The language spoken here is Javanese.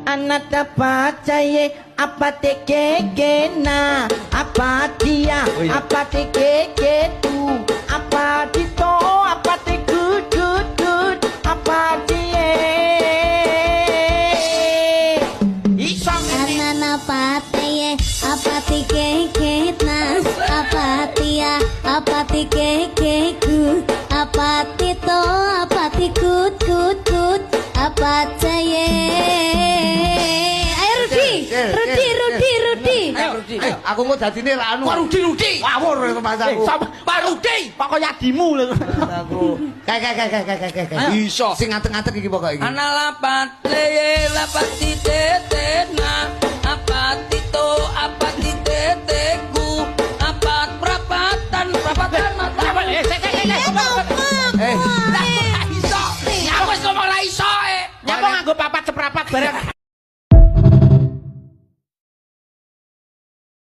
Anata pacaye apa tekekena apa dia apa tekeketu apa dito apa tekudut apa dia isang Anana pateye apa tikeketna apa tia apa tikekeku apa tito apa tikut kut kut apa caye. Ayo Rudi. Aku kok dadine ra anu. Rudi. Ngawur to Mas aku. Pak Rudi, Pak kaya adimu lho. Aku. Kae. Iso. Sing ngantek-ngantek iki pokoke iki. Ana lapate lapati